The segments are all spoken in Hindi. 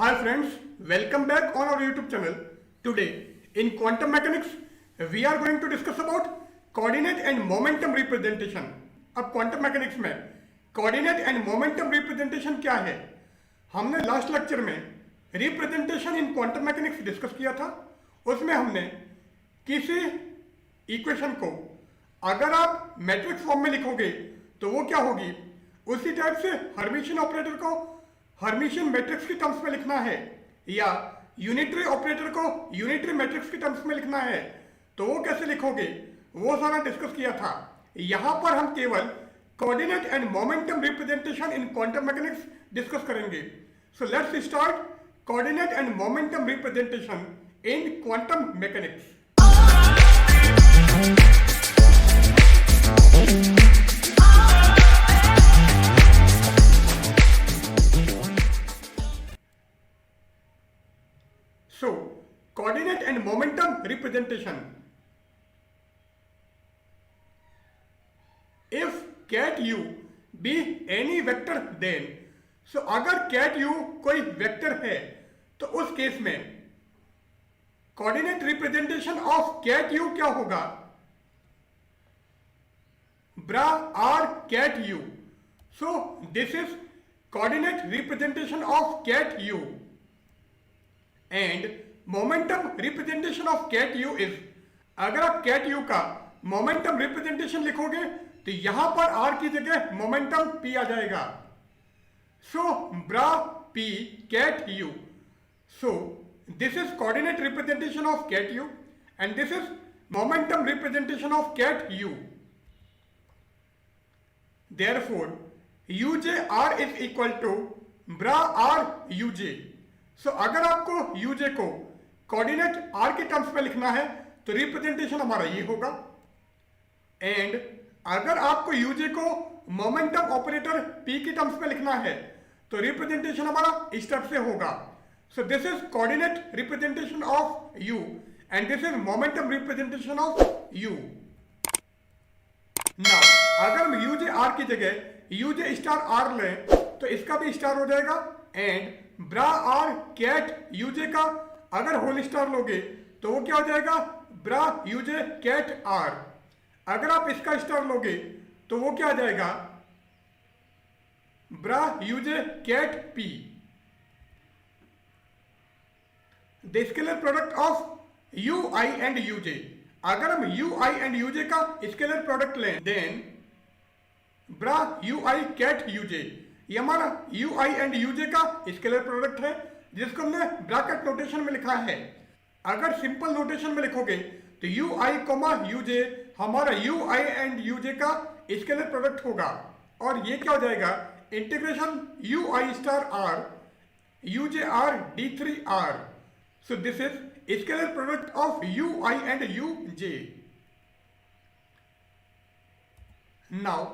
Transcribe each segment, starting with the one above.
Hi friends, welcome back on our YouTube channel. Today in quantum mechanics we are going to discuss about coordinate and momentum representation. अब quantum mechanics में coordinate and momentum representation क्या है? हमने लास्ट लेक्चर में representation in quantum mechanics discuss किया था। उसमें हमने किसी इक्वेशन को अगर आप मैट्रिक्स फॉर्म में लिखोगे तो वो क्या होगी, उसी टाइप से हर्मिशियन ऑपरेटर को हर्मिशियन मैट्रिक्स की टर्म्स में लिखना है या यूनिटरी ऑपरेटर को यूनिटरी मैट्रिक्स की टर्म्स में लिखना है तो वो कैसे लिखोगे, वो सारा डिस्कस किया था। यहाँ पर हम केवल coordinate and momentum representation in quantum mechanics discuss करेंगे। So let's start coordinate and momentum representation in quantum mechanics. So, coordinate and momentum representation. If cat u be any vector then, so अगर cat u कोई वेक्टर है तो उस केस में coordinate representation of cat u क्या होगा, bra r cat u. So this is coordinate representation of cat u. And momentum representation of ket u is, अगर आप कैट यू का मोमेंटम रिप्रेजेंटेशन लिखोगे तो यहां पर आर की जगह मोमेंटम पी आ जाएगा। So bra p ket u. So this is coordinate representation of ket u and this is momentum representation of ket u. Therefore u j r is equal to bra r u j. So अगर आपको यूजे को कोऑर्डिनेट आर के टर्म्स में लिखना है तो रिप्रेजेंटेशन हमारा ये होगा, एंड अगर आपको यूजे को मोमेंटम ऑपरेटर पी के टर्म्स में लिखना है तो रिप्रेजेंटेशन हमारा इस टाइप से होगा। सो this is coordinate representation of you and this is momentum representation of you. Now अगर हम यूजे आर की जगह यूजे स्टार आर लें तो इसका भी स्टार हो जाएगा, एंड ब्रा आर कैट यूजे का अगर होल स्टार लोगे तो वो क्या हो जाएगा, ब्रा यूजे कैट आर। अगर आप इसका स्टार लोगे तो वो क्या आ जाएगा, bra u j ket p. The scalar product of u i and u j, अगर हम यू आई एंड यूजे का स्केलर प्रोडक्ट लें then bra u i ket u j, ये हमारा यू आई एंड यूजे का स्केलर प्रोडक्ट है जिसको हमने ब्रैकेट नोटेशन में लिखा है। अगर सिंपल नोटेशन में लिखोगे तो यू आई कोमा यूजे हमारा यू आई एंड यूजे का स्केलर प्रोडक्ट होगा, और ये क्या हो जाएगा, integration u i star r u j r d three r. So this is scalar product of u i and u j. Now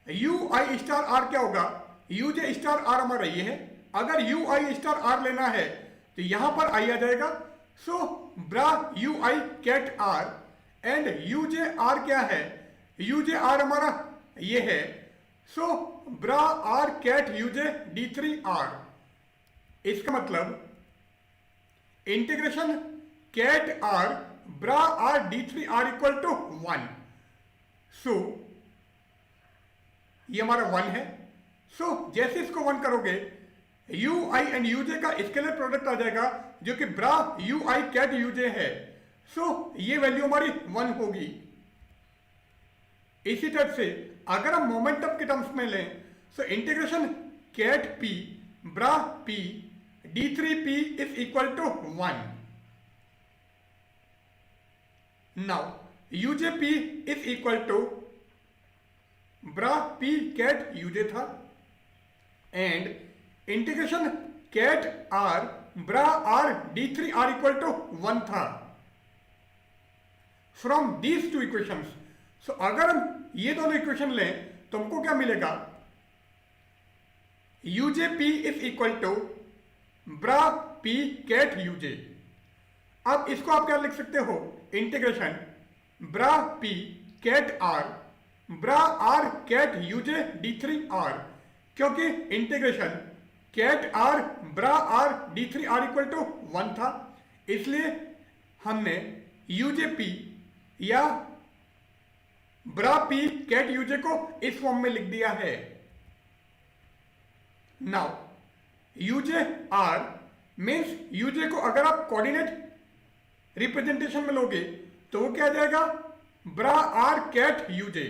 u i star r क्या होगा, यूजे स्टार आर हमारा ये है, अगर यू आई स्टार आर लेना है तो यहां पर आई आ जाएगा। So bra u i ket r and u j r क्या है, यूजे आर हमारा ये है, so bra r ket u j d three r. इसका मतलब integration ket r bra r d three r equal to 1। सो ये हमारा 1 है। सो जैसे इसको 1 करोगे यू आई एंड यूजे का स्केलर प्रोडक्ट आ जाएगा जो कि ब्रा यू आई कैट यूजे है। सो ये वैल्यू हमारी 1 होगी। इसी टाइप से अगर हम मोमेंटम के टर्म्स में लें so integration ket p bra p d three p is equal to 1। Now u j p is equal to bra p ket u j था, and integration ket r bra r d three r equal to 1 था। From these two equations, so अगर हम ये दोनों इक्वेशन लें तो हमको क्या मिलेगा, u j p is equal to bra p ket u j. अब इसको आप क्या लिख सकते हो, integration bra p ket r bra r ket u j d three r, क्योंकि integration ket r bra r d3 r equal to 1 था, इसलिए हमने यूजे पी या ब्रा पी कैट यूजे को इस फॉर्म में लिख दिया है। नाउ यूजे आर मीन्स यूजे को अगर आप कोऑर्डिनेट रिप्रेजेंटेशन में लोगे तो वो क्या आ जाएगा, ब्रा आर कैट यूजे।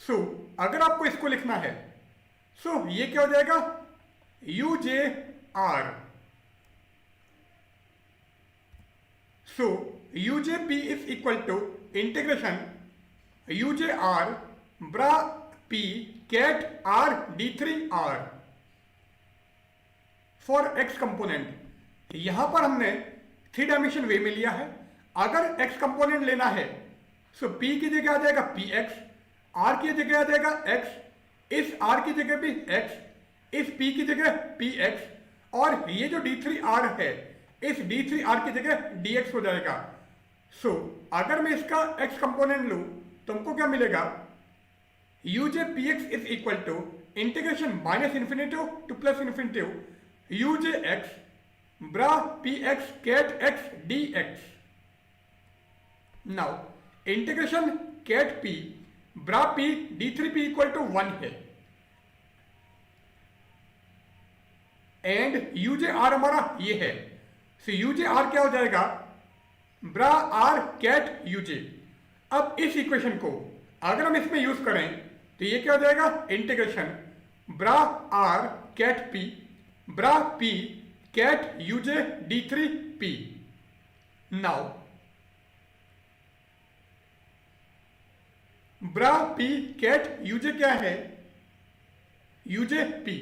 सो अगर आपको इसको लिखना है सो ये क्या हो जाएगा, u j r. So u j p is equal to integration u j r bra p ket r d3 r for x component. यहां पर हमने 3 डायमेंशन वे में लिया है। अगर एक्स कंपोनेंट लेना है सो p की जगह आ जाएगा px, r की जगह आ जाएगा x, इस r की जगह भी x, इस p की जगह px, और ये जो d3r है इस d3r की जगह dx हो जाएगा। सो अगर मैं इसका x कंपोनेंट लूं तो हमको क्या मिलेगा, u j p x is equal to integration minus infinitive to plus infinitive u j x bra p x ket x d x. Now integration ket p bra p d3 p equal to 1 है, एंड यूजे आर हमारा ये है। सो यूजे आर क्या हो जाएगा, ब्रा आर कैट यूजे। अब इस इक्वेशन को अगर हम इसमें यूज करें तो ये क्या हो जाएगा, integration bra r ket p bra p ket u j d3 p. Now bra p ket u j क्या है, यूजे पी,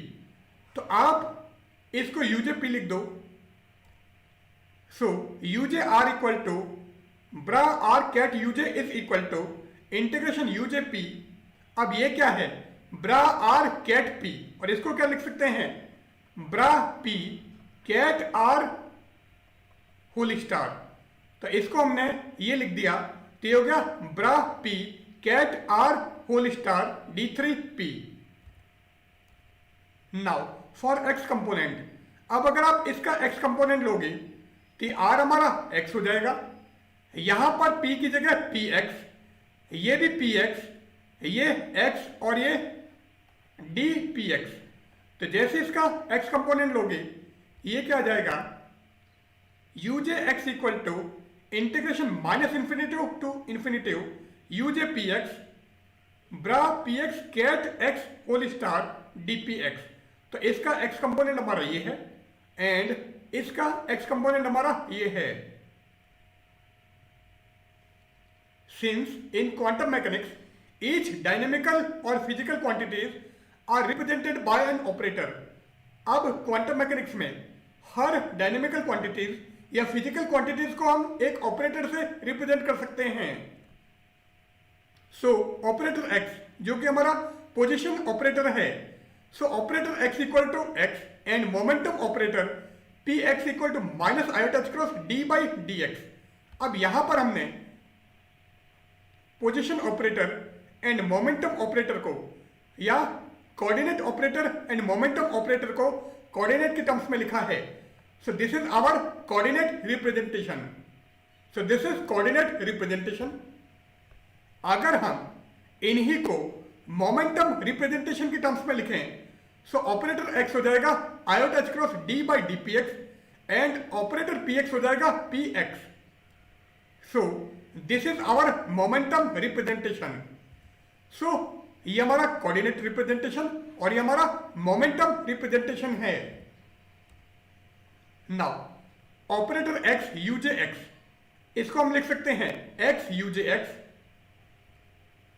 तो आप इसको यूजे पी लिख दो। So u j r equal to bra r ket u j is equal to integration u j p. अब ये क्या है, ब्रा आर कैट पी, और इसको क्या लिख सकते हैं, bra p ket r whole star. तो इसको हमने ये लिख दिया तो ये हो गया bra p ket r whole star d3 p। Now for x component, अब अगर आप इसका एक्स कंपोनेंट लोगे तो आर हमारा x हो जाएगा, यहां पर p की जगह px, ये भी px, ये x और ये dpx। तो जैसे इसका x कंपोनेंट लोगे ये क्या आ जाएगा, u j x equal to integration minus infinitive to infinitive u j p x bra p x ket x whole star d p x. तो इसका x कंपोनेंट हमारा ये है एंड इसका x कंपोनेंट हमारा ये है। Since in quantum mechanics each dynamical और physical quantities are represented by an operator. अब क्वांटम मैकेनिक्स में हर डायनेमिकल क्वांटिटीज या फिजिकल क्वांटिटीज को हम एक ऑपरेटर से रिप्रेजेंट कर सकते हैं। सो ऑपरेटर x जो कि हमारा पोजीशन ऑपरेटर है, so operator x equal to x and momentum operator p x equal to minus iota cross d by d x. अब यहां पर हमने position operator and momentum operator को या coordinate operator and momentum operator को कोऑर्डिनेट के टर्म्स में लिखा है। So this is our coordinate representation. So this is coordinate representation. अगर हम इन्हीं को मोमेंटम रिप्रेजेंटेशन के टर्म्स में लिखें सो ऑपरेटर x हो जाएगा iota cross d by d p x and operator px हो जाएगा px। So this is our momentum representation. सो ये हमारा कोऑर्डिनेट रिप्रेजेंटेशन और ये हमारा मोमेंटम रिप्रेजेंटेशन है। Now operator x u j x, इसको हम लिख सकते हैं x यूजे x,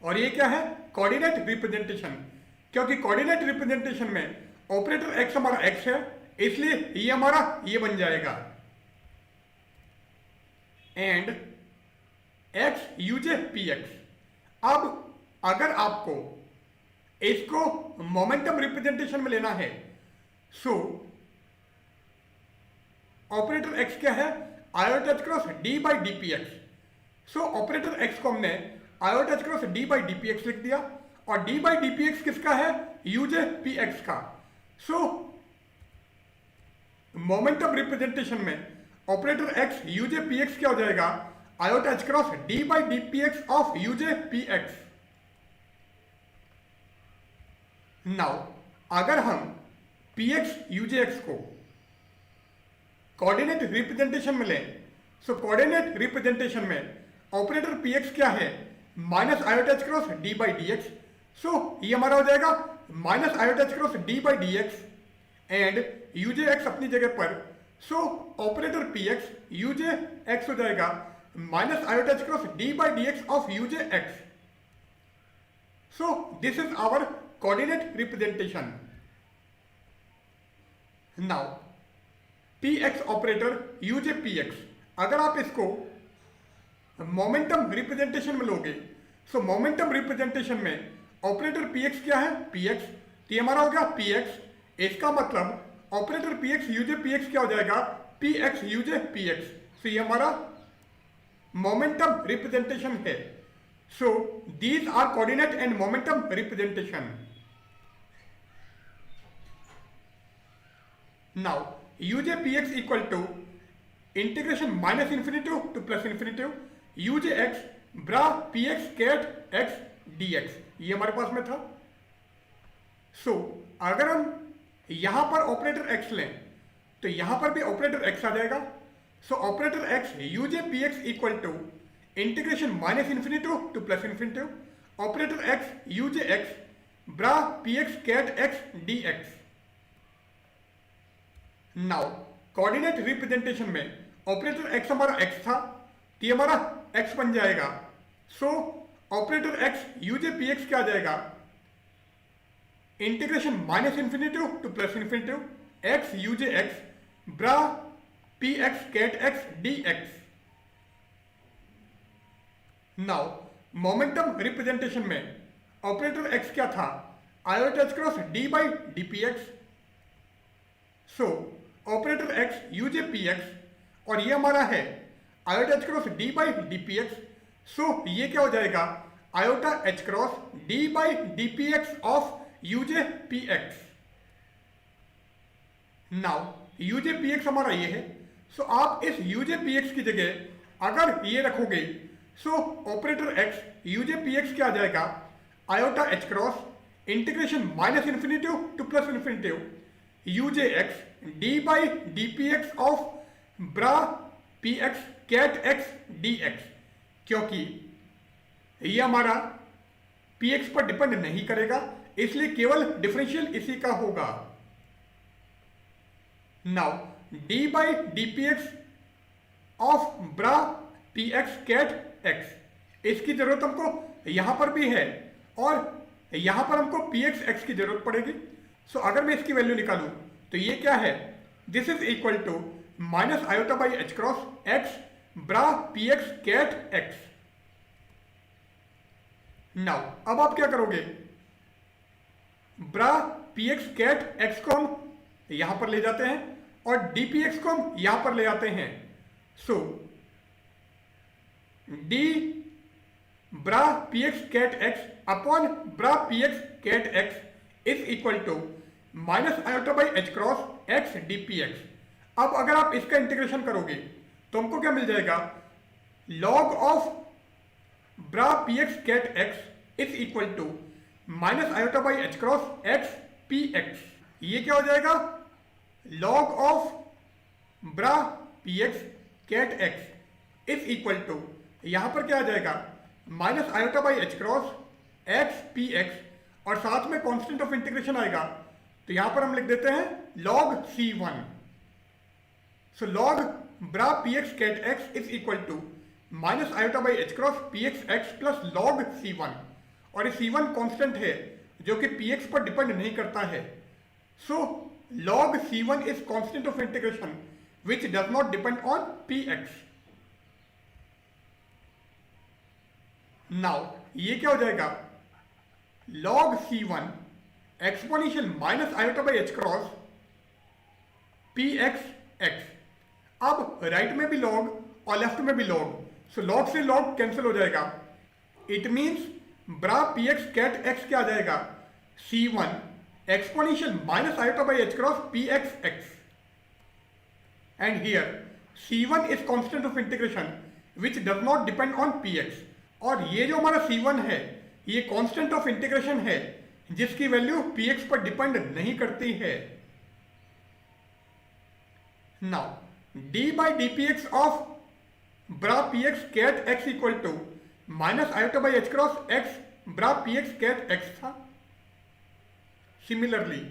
और ये क्या है, कोऑर्डिनेट रिप्रेजेंटेशन। क्योंकि कोऑर्डिनेट रिप्रेजेंटेशन में ऑपरेटर x हमारा x है इसलिए ये हमारा ये बन जाएगा एंड x यूजे पी एक्स। अब अगर आपको इसको मोमेंटम रिप्रेजेंटेशन में लेना है सो ऑपरेटर x क्या है, iota cross d by d p x. So operator x को हमने iota cross d by d p x लिख दिया और d by d p x किसका है, यूजे पी एक्स का। सो मोमेंटम रिप्रेजेंटेशन में operator x u j p x क्या हो जाएगा, iota h cross d by d p x of u j p x. Now अगर हम पी एक्स यूजे एक्स को कोऑर्डिनेट रिप्रेजेंटेशन में लें, सो कोऑर्डिनेट रिप्रेजेंटेशन में ऑपरेटर पी एक्स क्या है, minus iota h cross d by d x. So ये हमारा हो जाएगा minus iota h cross d by d x and u j x अपनी जगह पर। So operator p x u j x हो जाएगा minus iota h cross d by d x of u j x. So this is our coordinate representation. Now p x operator u j p x, अगर आप इसको मोमेंटम रिप्रेजेंटेशन में लोगे, सो मोमेंटम रिप्रेजेंटेशन में ऑपरेटर पी एक्स क्या है, पी एक्स, तो हमारा हो गया पी एक्स। इसका मतलब operator p x u j p x क्या हो जाएगा, p x u j p x. So ये हमारा मोमेंटम रिप्रेजेंटेशन है। So these are coordinate and momentum representation. Now u j p x equal to integration minus infinitive to plus infinitive u j x bra p x ket x d x, ये हमारे पास में था। सो अगर हम यहां पर ऑपरेटर एक्स लें तो यहां पर भी ऑपरेटर एक्स आ जाएगा। So operator x u j p x equal to integration minus infinitive to plus infinitive operator x u j x bra p x ket x d x. Now coordinate representation में ऑपरेटर एक्स हमारा एक्स था, तो ये हमारा एक्स बन जाएगा। So operator x u j p x क्या आ जाएगा, integration minus infinitive to plus infinitive x u j x bra p x ket x d x. Now momentum representation में ऑपरेटर एक्स क्या था, iota h cross d by d p x. So operator x u j p x और ये हमारा है iota h cross d by d p x. So ये क्या हो जाएगा, iota h cross d by d p x of u j p x. Now u j p x हमारा ये है। सो आप इस यूजे पी एक्स की जगह अगर ये रखोगे, so operator x u j p x क्या आ जाएगा, iota h cross integration minus infinitive to plus infinitive u j x d by d p x of bra p x ket x d x, क्योंकि ये हमारा पी एक्स पर डिपेंड नहीं करेगा, इसलिए केवल डिफरेंशियल इसी का होगा। Now d by d p x of bra p x ket x, इसकी जरूरत हमको यहां पर भी है और यहां पर हमको पी एक्स एक्स की जरूरत पड़ेगी। सो अगर मैं इसकी वैल्यू निकालूं तो ये क्या है, this is equal to minus iota by h cross x bra p x ket x. Now अब आप क्या करोगे, bra p x ket x को हम यहां पर ले जाते हैं और डी पी एक्स को हम यहां पर ले आते हैं। So d bra p x ket x upon bra p x ket x is equal to minus iota by h cross x d p x. अब अगर आप इसका इंटीग्रेशन करोगे तो हमको क्या मिल जाएगा, log of bra p x ket x is equal to minus iota by h cross x p x. ये क्या हो जाएगा, log of bra p x ket x is equal to यहां पर क्या आ जाएगा, minus iota by h cross x p x और साथ में कांस्टेंट ऑफ इंटीग्रेशन आएगा, तो यहां पर हम लिख देते हैं log C1। So log bra p x ket x is equal to minus iota by h cross p x x plus log C1, और ये C1 कांस्टेंट है जो कि पी एक्स पर डिपेंड नहीं करता है। So log C1 is constant of integration which does not depend on p x. Now ये क्या हो जाएगा, log C1 exponential minus iota by h cross p x x. अब राइट में भी log और लेफ्ट में भी log, सो log से log कैंसिल हो जाएगा। It means bra p x ket x क्या आ जाएगा, C1 exponential minus iota by h cross p x x. And here C1 is constant of integration which does not depend on Px। और ये जो हमारा C1 है ये कांस्टेंट ऑफ इंटीग्रेशन है जिसकी वैल्यू Px पर डिपेंड नहीं करती है। Now d by dpx of bra px cat x equal to minus iota by h cross x bra px cat x था। Similarly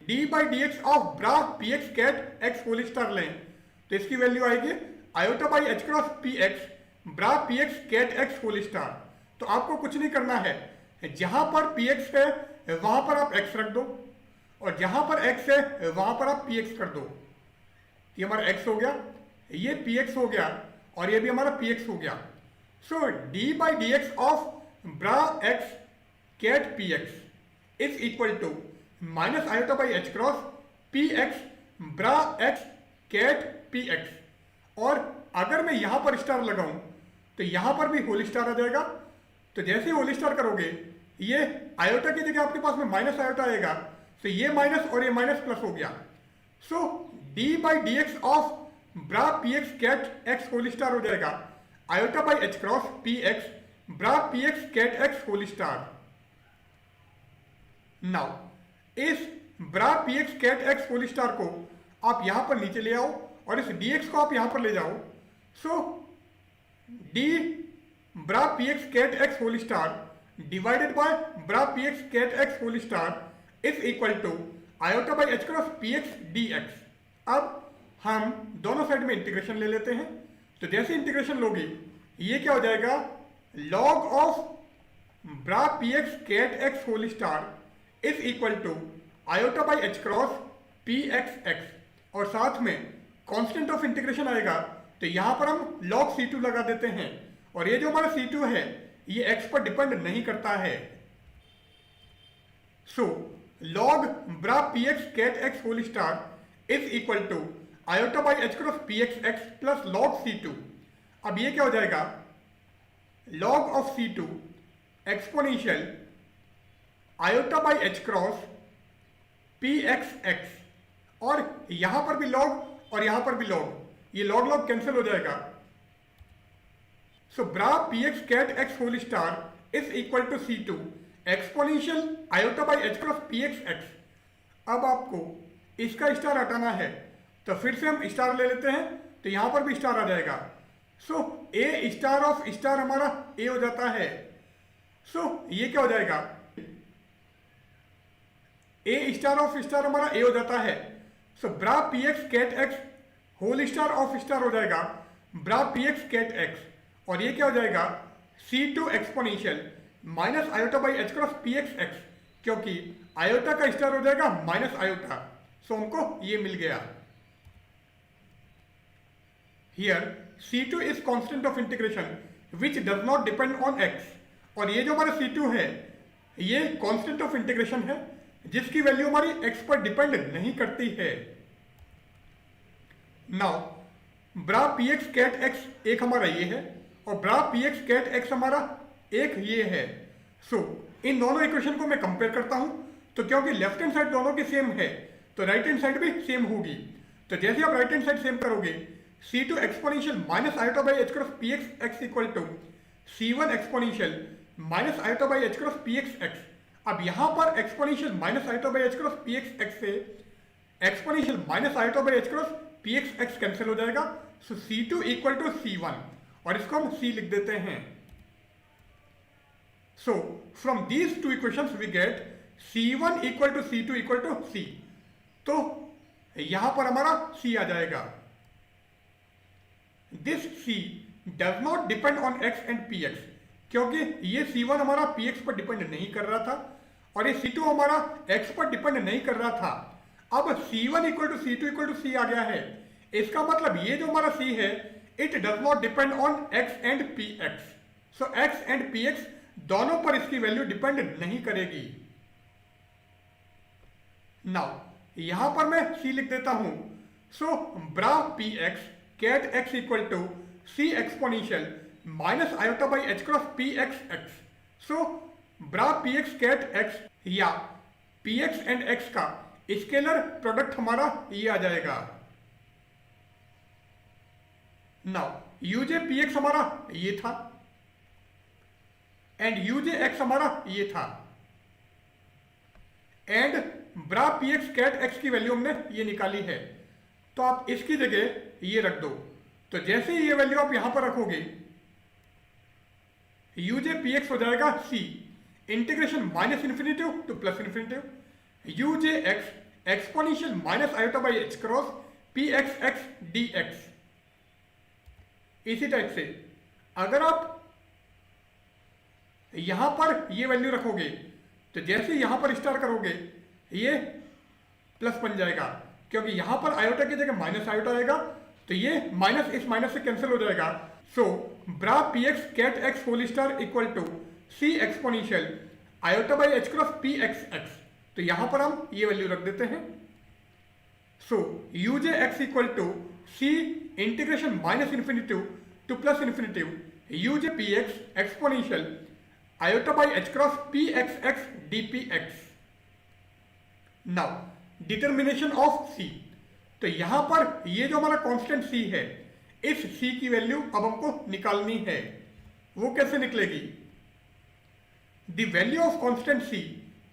d by dx of bra px cat x whole star लें तो इसकी वैल्यू आएगी iota by h cross px bra px cat x whole star. तो आपको कुछ नहीं करना है, जहां पर px है वहां पर आप x रख दो और जहां पर x है वहां पर आप px कर दो। ये हमारा x हो गया, ये px हो गया और ये भी हमारा px हो गया। So d by d x of bra x ket px is equal to minus iota by h cross px bra x ket px। और अगर मैं यहां पर स्टार लगाऊं तो यहां पर भी होल स्टार आ जाएगा। तो जैसे होल स्टार करोगे ये आयोटा की जगह आपके पास में माइनस आयोटा आएगा, तो ये माइनस और ये माइनस प्लस हो गया। So d by d x of bra px ket x whole star हो जाएगा iota by h cross px bra px ket x whole star. Now इस bra px ket x whole star को आप यहां पर नीचे ले आओ और इस dx को आप यहां पर ले जाओ। So d bra px ket x whole star divided by bra px ket x whole star is equal to iota by h cross px dx। अब हम दोनों साइड में इंटीग्रेशन ले लेते हैं। तो जैसे इंटीग्रेशन लोगे ये क्या हो जाएगा log of bra px ket x whole star is equal to iota by h cross px और साथ में कांस्टेंट ऑफ इंटीग्रेशन आएगा तो यहां पर हम log C2 लगा देते हैं और ये जो हमारा C2 है ये x पर डिपेंड नहीं करता है। So log bra px ket x whole star is equal to iota by h cross px plus log C2। अब ये क्या हो जाएगा log of C2 exponential iota by h cross px और यहां पर भी log और यहां पर भी log, ये log log कैंसिल हो जाएगा। So bra px ket x whole star is equal to C2 exponential iota by h cross px। अब आपको इसका स्टार हटाना है तो फिर से हम स्टार ले लेते हैं तो यहां पर भी स्टार आ जाएगा। सो ए स्टार ऑफ स्टार हमारा ए हो जाता है। सो ये क्या हो जाएगा ए स्टार ऑफ स्टार हमारा ए हो जाता है। So bra px ket x whole star of star हो जाएगा ब्रा px कैट x और ये क्या हो जाएगा C2 exponential minus iota by h cross px क्योंकि आयोटा का स्टार हो जाएगा माइनस आयोटा। सो हमको ये मिल गया। Here C2 is constant of integration which does not depend on x और ये जो हमारा C2 है ये constant of integration है जिसकी वैल्यू हमारी x पर डिपेंड नहीं करती है। Now ब्रा px कैट x एक हमारा ये है और ब्रा px कैट x हमारा एक ये है। सो इन दोनों इक्वेशन को मैं कंपेयर करता हूं तो क्योंकि लेफ्ट हैंड साइड दोनों की सेम है तो राइट हैंड साइड भी सेम होगी। तो जैसे आप राइट हैंड साइड सेम करोगे C2 exponential minus iota by h cross px equal to C1 exponential minus iota by h cross px। अब यहां पर exponential minus iota by h cross px से exponential minus iota by h cross px cancel हो जाएगा। सो C2 इक्वल टू C1 और इसको हम C लिख देते हैं। So from these two equations we get C1 equal to C2 equal to C। तो यहां पर हमारा C आ जाएगा। This C does not depend on x and px क्योंकि ये C1 हमारा px पर डिपेंड नहीं कर रहा था और ये C2 हमारा x पर डिपेंड नहीं कर रहा था। अब C1 equal to C2 equal to C आ गया है। इसका मतलब ये जो हमारा C है it does not depend on x and px। So x and px दोनों पर इसकी वैल्यू डिपेंड नहीं करेगी। नाउ यहां पर मैं C लिख देता हूं। So bra px ket x equal to C exponential minus iota by h cross px। So bra px ket x या px एंड x का स्केलर प्रोडक्ट हमारा ये आ जाएगा। नाउ यूजे पी एक्स हमारा ये था एंड यूजे एक्स हमारा ये था and bra p x ket x की वैल्यू हमने ये निकाली है, तो आप इसकी जगह ये रख दो। तो जैसे ही ये वैल्यू आप यहां पर रखोगे यूजे पी एक्स हो जाएगा c integration minus infinitive to plus infinitive u j x exponential minus iota by h cross p x x d x. इसी टाइप से अगर आप यहां पर ये वैल्यू रखोगे तो जैसे यहां पर स्टार करोगे ये प्लस बन जाएगा, क्योंकि यहां पर आयोटा की जगह माइनस आयोटा आएगा, तो ये माइनस इस माइनस से कैंसिल हो जाएगा। So bra p x ket x whole star equal to c exponential iota by h cross p x x. तो यहां पर हम ये वैल्यू रख देते हैं। So u j x equal to c integration minus infinitive to plus infinitive u j p x exponential iota by h cross p x x d p x. Now determination of c, तो यहां पर ये जो हमारा कांस्टेंट सी है इस सी की वैल्यू अब हमको निकालनी है। वो कैसे निकलेगी? The value of constant C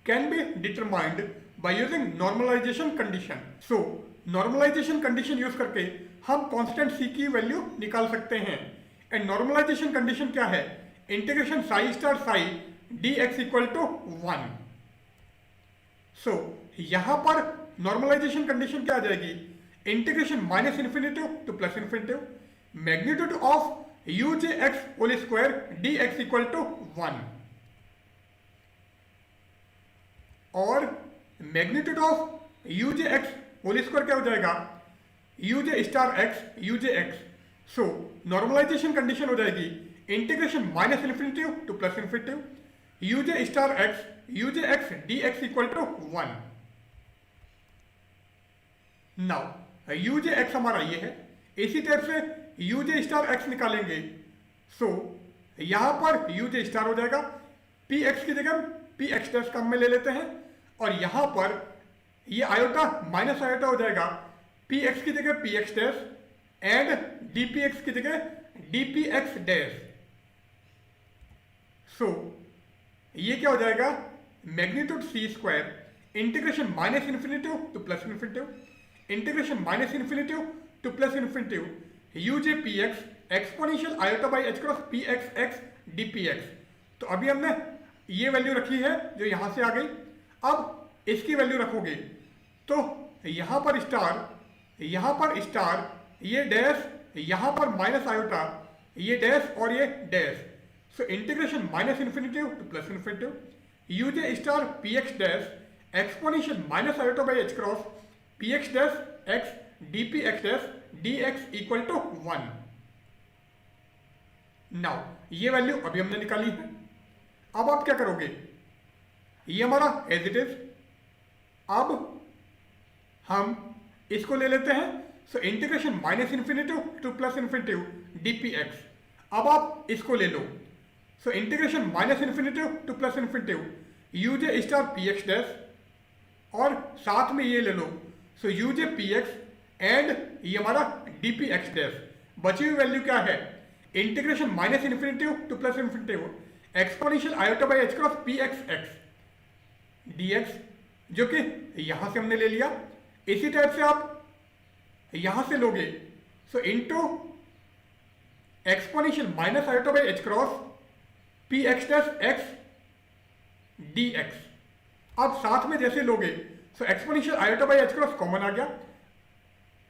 can be determined by using normalization condition. So normalization condition use करके हम कांस्टेंट सी की वैल्यू निकाल सकते हैं। एंड नॉर्मलाइजेशन कंडीशन क्या है? Integration psi star psi d x equal to 1। So यहां पर नॉर्मलाइजेशन कंडीशन क्या आ जाएगी? Integration minus infinitive to plus infinitive magnitude of u j x whole square d x equal to 1 और magnitude of u j x whole square क्या हो जाएगा? U j star x u j x. So normalization condition हो जाएगी integration minus infinitive to plus infinitive u j star x d x equal to 1। Now यूजे x हमारा ये है, इसी टाइप से यूजे स्टार एक्स निकालेंगे। सो यहां पर यूजे स्टार हो जाएगा, पी एक्स की जगह पी एक्स डैश का में ले लेते हैं और यहां पर ये आयोटा माइनस आयोटा हो जाएगा, पी एक्स की जगह p x dash and d p x की जगह d p x dash. So ये क्या हो जाएगा? Magnitude c square integration minus infinitive to plus infinitive integration minus infinitive to plus infinitive u j p x exponential iota by h cross p x x d p x. तो अभी हमने ये वैल्यू रखी है जो यहां से आ गई। अब इसकी वैल्यू रखोगे तो यहां पर स्टार ये डैश, यहां पर माइनस आयोटा, ये डैश और ये dash. So integration minus infinitive to plus infinitive u j star p x dash exponential minus iota by h cross p x dash x d p x dash d x equal to 1। Now ये वैल्यू अभी हमने निकाली है। अब आप क्या करोगे? ये हमारा एज इट इज, अब हम इसको ले लेते हैं। So integration minus infinitive to plus infinitive d p x. अब आप इसको ले लो। So integration minus infinitive to plus infinitive u j star p x dash और साथ में ये ले लो। So u j p x and ये हमारा डी पी एक्स डैश। बची हुई वैल्यू क्या है? Integration minus infinitive to plus infinitive exponential iota by h cross p x x d x, जो कि यहां से हमने ले लिया। इसी टाइप से आप यहां से लोगे। So into exponential minus iota by h cross p x dash x d x. अब साथ में जैसे लोगे so exponential iota by h cross common आ गया,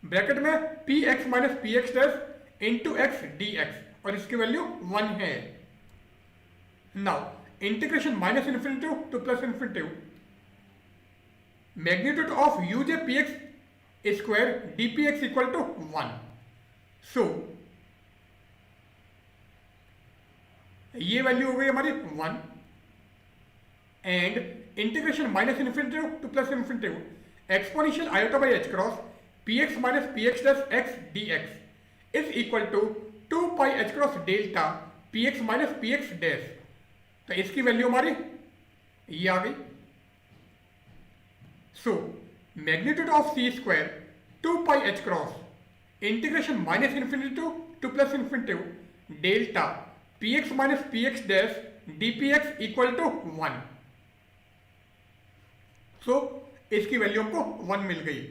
ब्रैकेट में p x minus p x dash into x d x और इसकी वैल्यू 1 है। Now integration minus infinitive to plus infinitive magnitude of u j p x square d p x equal to 1। सो ये वैल्यू हो गई हमारी 1 and integration minus infinitive to plus infinitive exponential iota by h cross p x minus p x dash x d x is equal to 2 pi h cross delta p x minus p x dash. तो इसकी वैल्यू हमारी ये आ गई। So magnitude of C square 2 pi h cross integration minus infinitive to plus infinitive delta p x minus p x dash D p x equal to 1। So इसकी वैल्यू हमको 1 मिल गई।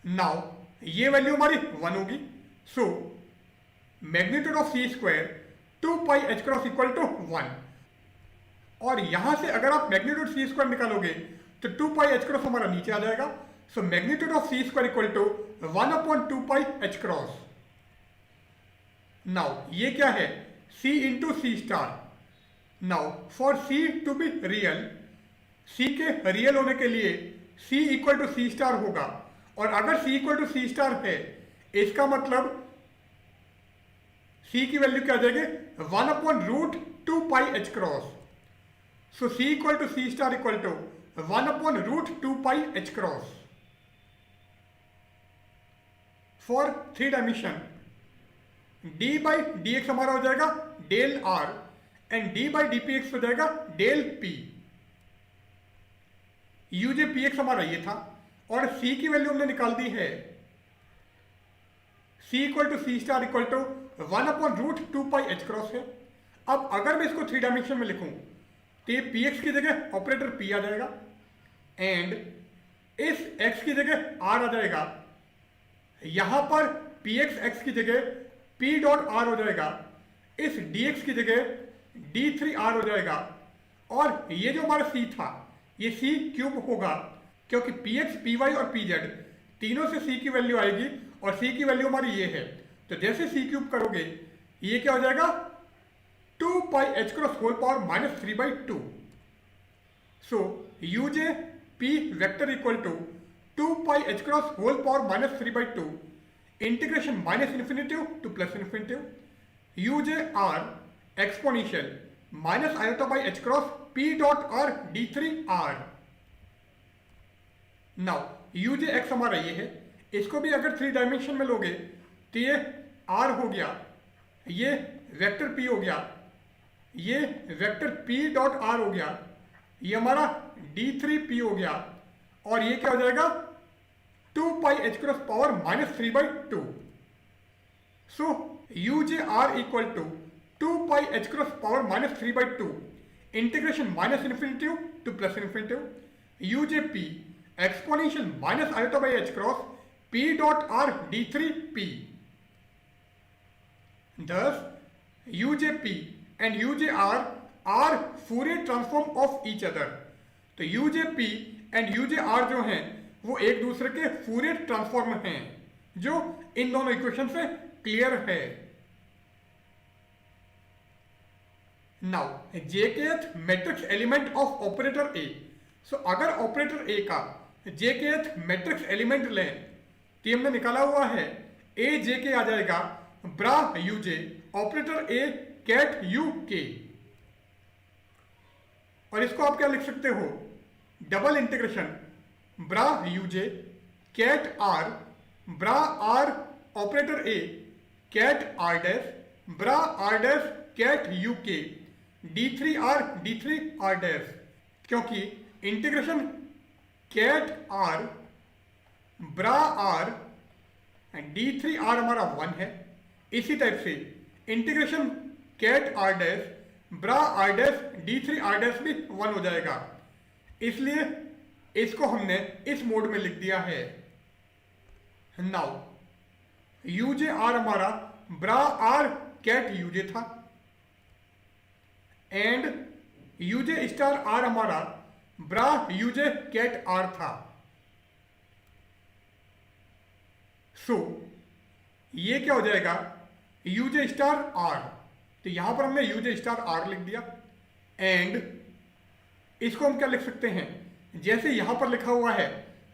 नाउ ये वैल्यू हमारी 1 होगी। So magnitude of C square 2 pi h cross equal to 1। और यहां से अगर आप मैग्नीट्यूड सी स्क्वायर निकालोगे तो 2 पाई एच क्रॉस हमारा नीचे आ जाएगा। So magnitude of C square equal to 1/2 pi h cross. Now ये क्या है? c into C star. Now for c to be real, c के रियल होने के लिए c equal to C star होगा। और अगर c equal to C star है इसका मतलब c की वैल्यू क्या आ जाएगी? 1/√2 pi h cross. So c equal to C star equal to 1/√2 pi h cross. For 3 dimension d by d x हमारा हो जाएगा del r and d by d p x हो जाएगा del p। u j p x हमारा ये था और c की वैल्यू हमने निकाल दी है। c equal to C star equal to 1/√2 pi h cross है। अब अगर मैं इसको 3 डायमेंशन में लिखूं तो ये पी एक्स की जगह ऑपरेटर p आ जाएगा एंड इस x की जगह r आ जाएगा। यहां पर पी एक्स की जगह p डॉट r हो जाएगा, इस dx की जगह d3r हो जाएगा और ये जो हमारा c था ये c क्यूब होगा क्योंकि px, py और pz तीनों से c की वैल्यू आएगी और c की वैल्यू हमारी ये है। तो जैसे c क्यूब करोगे ये क्या हो जाएगा? 2 pi h cross whole power minus 3/2। So u j p vector equal to 2 pi h cross whole power minus 3/2 integration minus infinitive to plus infinitive u j r exponential minus iota by h cross p dot r d3r। Now u j x हमारा ये है, इसको भी अगर 3 डायमेंशन में लोगे तो ये r हो गया, ये वेक्टर p हो गया, ये वेक्टर p डॉट r हो गया, ये हमारा d3p हो गया और ये क्या हो जाएगा? 2 pi h cross power minus 3/2। So u j r equal to 2 pi h cross power minus 3/2 integration minus infinitive to plus infinitive u j p exponential minus iota by h cross p dot r d3p। Thus u j p and u j r Fourier transform of each other. तो u j p and u j r जो हैं वो एक दूसरे के फूरियर ट्रांसफॉर्म हैं जो इन दोनों इक्वेशन से क्लियर है। Now jkth matrix element of operator A. So अगर ऑपरेटर ए का जेकेथ मैट्रिक्स एलिमेंट लें तो हमने निकाला हुआ है ए जे के आ जाएगा bra u j operator A ket u k. और इसको आप क्या लिख सकते हो? Double integration bra u j ket r bra r operator A ket r dash bra r dash ket u k d3r dash. क्योंकि integration ket r bra r d3r हमारा 1 है, इसी टाइप से integration ket r dash bra r dash d3r dash भी 1 हो जाएगा। इसलिए इसको हमने इस मोड में लिख दिया है। नाउ यू जे आर हमारा bra r ket u j था and u j star r हमारा bra u j ket r था। सो ये क्या हो जाएगा? U j star r. तो यहां पर हमने यू जे स्टार आर लिख दिया एंड इसको हम क्या लिख सकते हैं? जैसे यहां पर लिखा हुआ है,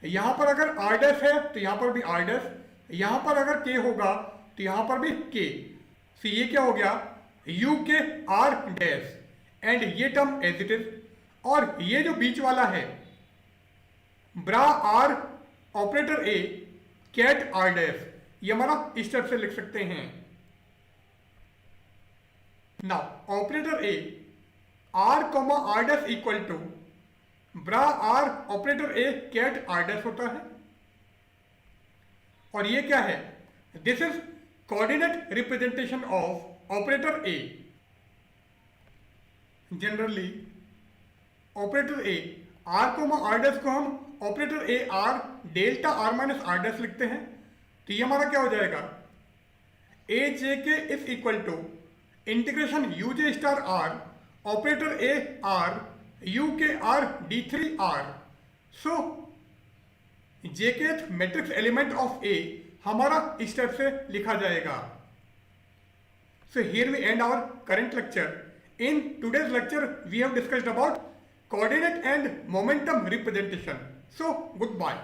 यहां पर अगर r डैश है तो यहां पर भी r डैश, यहां पर अगर k होगा तो यहां पर भी k। तो ये क्या हो गया? u के r डैश एंड ये टर्म एज इट इज। और ये जो बीच वाला है bra r operator a ket r dash, ये हमारा इस टाइप से लिख सकते हैं। Now operator a r, r dash equal to bra r operator A ket r dash होता है और ये क्या है? This is coordinate representation of operator A. Generally operator A r को आर डैश को हम operator A r delta r minus r dash लिखते हैं। तो ये हमारा क्या हो जाएगा, A j k is equal to integration u j star r operator A r u k r d three r. So j k matrix element of ए हमारा इस टाइप से लिखा जाएगा। So here we end our current lecture. In today's lecture, we have discussed about coordinate and momentum representation. So goodbye.